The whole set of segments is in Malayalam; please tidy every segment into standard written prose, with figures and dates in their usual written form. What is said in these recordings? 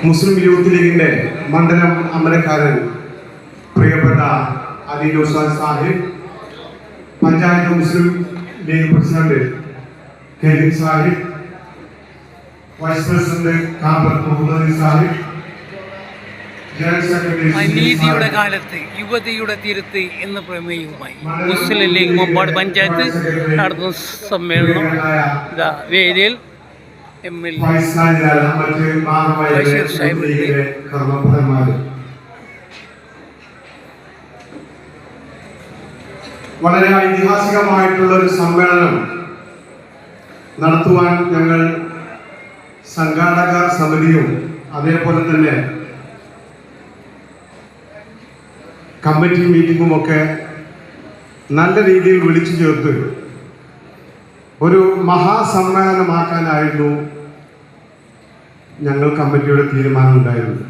മുസ്ലിം യൂത്ത് ലീഗിന്റെ മണ്ഡലം അമരക്കാരൻ പ്രിയപ്പെട്ട Ali Ustad Sahib, panchayat Muslim League president Kevin Sahib, vice president കാബത്ത് മുഹമ്മദ് സാഹിബ്, നീതിയുടെ കാലത്ത് യുവതിയുടെ തിരുത്ത് എന്ന പ്രമേയവുമായി മുസ്ലിം ലീഗ് മമ്പാട് പഞ്ചായത്ത് നടത്തുന്ന സമ്മേളനം വേദിയിൽ MLA ബഷീർ സാഹിബിന്റെ വളരെ ഐതിഹാസികമായിട്ടുള്ള ഒരു സമ്മേളനം നടത്തുവാൻ ഞങ്ങൾ സംഘാടക സമിതിയും അതേപോലെ തന്നെ കമ്മിറ്റി മീറ്റിംഗും ഒക്കെ നല്ല രീതിയിൽ വിളിച്ചു ചേർത്ത് ഒരു മഹാസമ്മേളനമാക്കാനായിരുന്നു ഞങ്ങൾ കമ്മിറ്റിയുടെ തീരുമാനം ഉണ്ടായിരുന്നത്.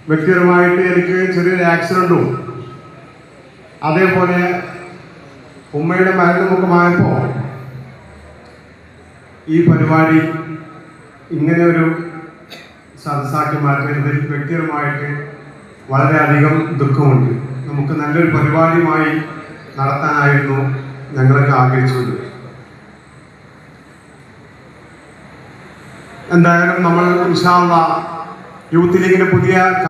വ്യക്തിപരമായിട്ട് എനിക്ക് ചെറിയൊരു ആക്സിഡൻറ്റും അതേപോലെ ഉമ്മയുടെ മരണമുഖമായപ്പോൾ ഈ പരിപാടി ഇങ്ങനെ ഒരു സദസ്സാക്കി മാറ്റുന്നതിൽ വ്യക്തിപരമായിട്ട് വളരെയധികം ദുഃഖമുണ്ട്. നമുക്ക് നല്ലൊരു പരിപാടിയുമായി നടത്താനായിരുന്നു ഞങ്ങളൊക്കെ ആഗ്രഹിച്ചത്. എന്തായാലും നമ്മൾ ഇൻഷാ അല്ലാഹ് യൂത്ത് ലീഗിന്റെ പുതിയ